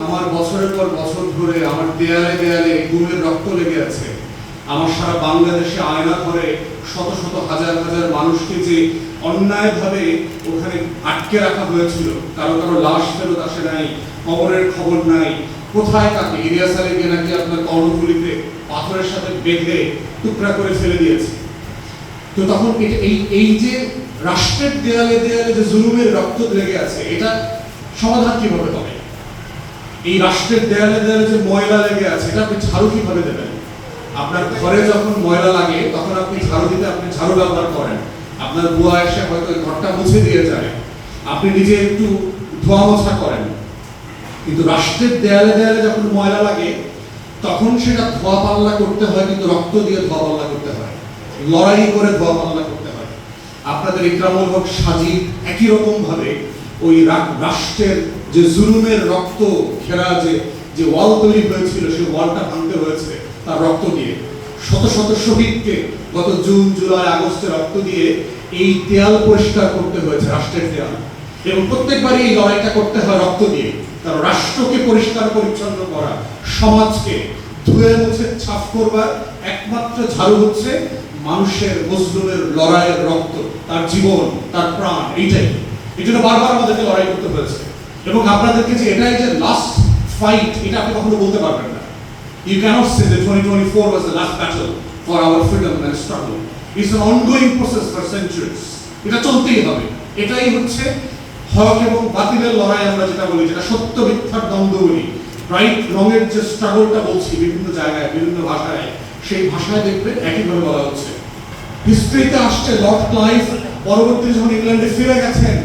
আমার বছরের পর বছর ধরে আমার দেয়ালে দেয়ালে গুমের রক্ত লেগে আছে। আমার সারা বাংলাদেশে আয়না ধরে শত শত হাজার হাজার মানুষকে যে অন্যায়ভাবে ওখানে আটকে রাখা হয়েছিল, কারো কারো লাশ ফেরত আসে নাই, কবরের খবর নাই, কোথায় কাকে ইলিয়াস আলীকে নাকি আপনার কর্ণফুলীতে পাথরের সাথে বেঁধে টুকরা করে ফেলে দিয়েছে। তো তখন এই যে রাষ্ট্রের দেয়ালে দেয়ালে যে জুলুমের রক্ত লেগে আছে, এটা সমাধান কিভাবে হবে? এই রাষ্ট্রের দেয়ালে দেয়ালে যে ময়লা লেগে আছে, এটা আপনি ঝাড়ু কিভাবে দেবেন? আপনার ঘরে যখন ময়লা লাগে তখন আপনি ঝাড়ু দিতে আপনি ঝাড়ু ব্যবহার করেন, আপনার বুয়া এসে হয়তো ঘরটা মুছে দিয়ে যায়, আপনি নিজে একটু ধোয়া মোছা করেন। কিন্তু রাষ্ট্রের দেয়ালে দেয়ালে যখন ময়লা লাগে তখন সেটা ধোয়া পাল্লা করতে হয়, কিন্তু রক্ত দিয়ে ধোয়া পাল্লা করতে হয়, লড়াই করে ধোয়া পাল্লা করতে হয়। আপনাদের ইকরামুল হক সাজি একই রকম ভাবে ওই রাষ্ট্রের যে জুলুমের রক্ত ঘেরা যে ওয়াল তৈরি হয়েছিল, সেই ওয়ালটা ভাঙতে হয়েছে তার রক্ত দিয়ে। শত শত শহীদকে গত জুন জুলাই আগস্টে রক্ত দিয়ে এই দেয়াল পরিষ্কার করতে হয়েছে, রাষ্ট্রের দেয়াল। এবং প্রত্যেকবারই এই লড়াইটা করতে হয় রক্ত দিয়ে। কারণ রাষ্ট্রকে পরিষ্কার পরিচ্ছন্ন করা, সমাজকে ধুয়ে মুছে ছাপ করবার একমাত্র ঝাড়ু হচ্ছে মানুষের মজলুমের লড়াইয়ের রক্ত, তার জীবন, তার প্রাণ। এইটাই, এই জন্য বারবার আমাদেরকে লড়াই করতে হয়েছে। এবং আপনাদেরকে যে এটাই যে লাস্ট ফাইট, এটা আপনি কখনো বলতে পারবেন না। You cannot say that 2024 was the last battle for our freedom and struggle. It's an ongoing process for centuries. এটা চলতেই হবে। এটাই হচ্ছে হক এবং বাতিলের লড়াই, আমরা যেটা বলি, যেটা সত্য মিথ্যার দ্বন্দ্ব বলি, রাইট রঙের যে স্ট্রাগলটা বলছি বিভিন্ন জায়গায় বিভিন্ন ভাষায়, সেই ভাষায় দেখবেন একইভাবে বলা হচ্ছে। হিস্ট্রিতে আসছে লর্ড ক্লাইভ পরবর্তী যখন ইংল্যান্ডে ফিরে গেছেন,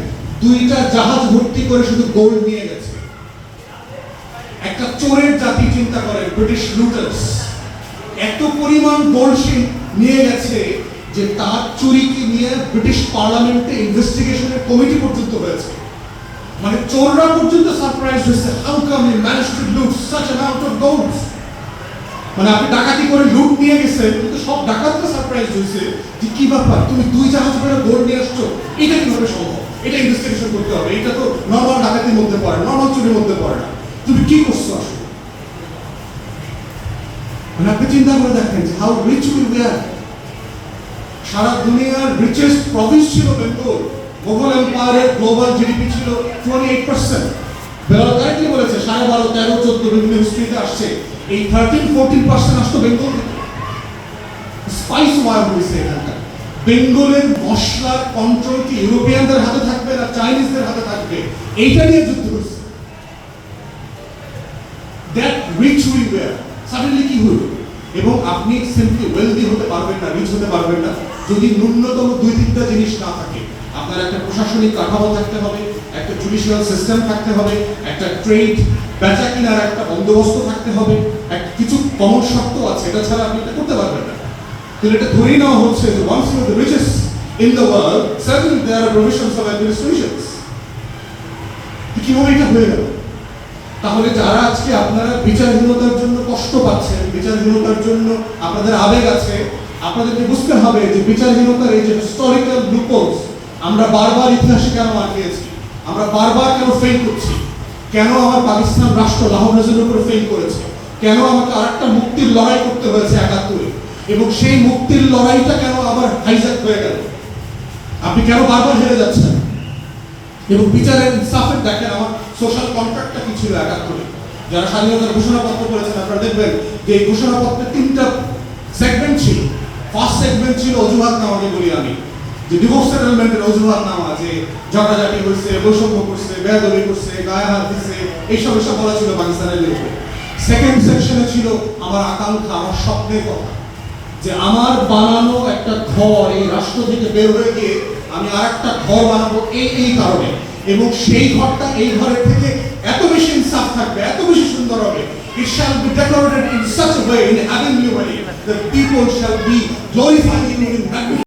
2টা জাহাজ ভর্তি করে শুধু গোল্ড নিয়ে গেছে। একটা চোরের জাতি, চিন্তা করেন, ব্রিটিশ লুটার্স এত পরিমাণ গোল্ড সে নিয়ে গেছে যে তার চুরিকে নিয়ে ব্রিটিশ পার্লামেন্টে ইনভেস্টিগেশনের কমিটি পর্যন্ত হয়েছে। মানে চোররা পর্যন্ত সারপ্রাইজ হয়েছে, how come he managed to loot such amount of gold. মানে আপনি ডাকাতি করে লুট নিয়ে গেছেন, কিন্তু সব ডাকাতরা সারপ্রাইজ হয়েছে যে কি ব্যাপার, তুমি 2 জাহাজ করে গোল্ড নিয়ে আসছো, এটা কিভাবে সম্ভব? এটা ইনভেস্টিগেশন করতে হবে, এটা তো নর্মাল ডাকাতির মধ্যে পড়ে, নর্মাল চুরির মধ্যে পড়ে না, তুমি কি করছো আসলে? মানে আপনি চিন্তা করে দেখেন যে হাউ রিচ উই আর। সারা দুনিয়ার রিচেস্ট প্রভিন্স ছিল বেঙ্গল। মোগল এম্পায়ারের গ্লোবাল জিডিপি ছিল 28%। বেলাল কারেক্টলি বলেছে, 12.5, 13, 14 বিভিন্ন হিস্ট্রিতে আসছে, এই 13-14% আসতো বেঙ্গল থেকে। স্পাইস ওয়ার হয়েছে এখানকার। বেঙ্গলের মশলার কন্ট্রোল কি ইউরোপিয়ানদের হাতে থাকবে না চাইনিজদের হাতে থাকবে, এইটা নিয়ে যুদ্ধ হচ্ছে। That rich we were suddenly কি হলো? এবং আপনি সিম্পলি ওয়েলদি হতে পারবেন না, রিচ হতে পারবেন না যদি ন্যূনতম 2-3টা জিনিস না থাকে। আপনার একটা প্রশাসনিক কাঠামো থাকতে হবে, একটা জুডিশিয়াল সিস্টেম থাকতে হবে, একটা ট্রেড বেচা কিনার একটা বন্দোবস্ত থাকতে হবে, কিছু কমন শর্ত আছে, এটা ছাড়া আপনি এটা করতে পারবেন না। কিন্তু এটা ধরেই নেওয়া হচ্ছে যে once you are the richest in the world, certainly there are provisions of administrations. কিভাবে এটা হয়ে গেল? তাহলে যারা আজকে আপনারা বিচারহীনতার জন্য কষ্ট পাচ্ছেন, বিচারহীনতার জন্য আপনাদের আবেগ আছে, আপনাদেরকে বুঝতে হবে যে বিচারহীনতার এই যে হিস্টোরিক্যাল লুপহোলস, আমরা বারবার ইতিহাসে কেন আটকেছি, আমরা বারবার কেন ফেল করছি, কেন আমার পাকিস্তান রাষ্ট্র লাহোরের উপর ফেল করেছে, কেন আমাকে আরেকটা মুক্তির লড়াই করতে হয়েছে 71-এ, এবং সেই মুক্তির লড়াইটা কেন আবার হাইজ্যাক হয়ে গেল, আপনি কেন বারবার হেরে যাচ্ছেন? এবং বিচারের ইনসাফের দেখেন আমার সোশ্যাল কন্ট্রাক্টটা কি ছিল 71-এ। যারা স্বাধীনতার ঘোষণাপত্র করেছেন আপনারা দেখবেন যে এই ঘোষণাপত্রে 3টা সেগমেন্ট ছিল। ফার্স্ট সেগমেন্ট ছিল অজুহাত নামাকে বলি আমি, যে ডিভোর্স সেটেলমেন্টের অজুহাত নামা, যে ঝগড়াঝাটি হয়েছে, বৈষম্য করছে, বেয়াদবি করছে, গায়ে হাত দিচ্ছে, এইসব বলা ছিল পাকিস্তানের বিরুদ্ধে। সেকেন্ড সেকশনে ছিল আমার আকাঙ্ক্ষা, আমার স্বপ্নের কথা, যে আমার বানানো একটা ঘর এই রাষ্ট্র থেকে বের হয়ে গিয়ে আমি আর একটা ঘর বানাবো এই কারণে, এবং সেই ঘরটা এই ঘরের থেকে এত বেশি ইনসাফ থাকবে, এত বেশি সুন্দর হবে, it shall be decorated in such a way, in a heavenly way, that people shall be glorifying you in magnifying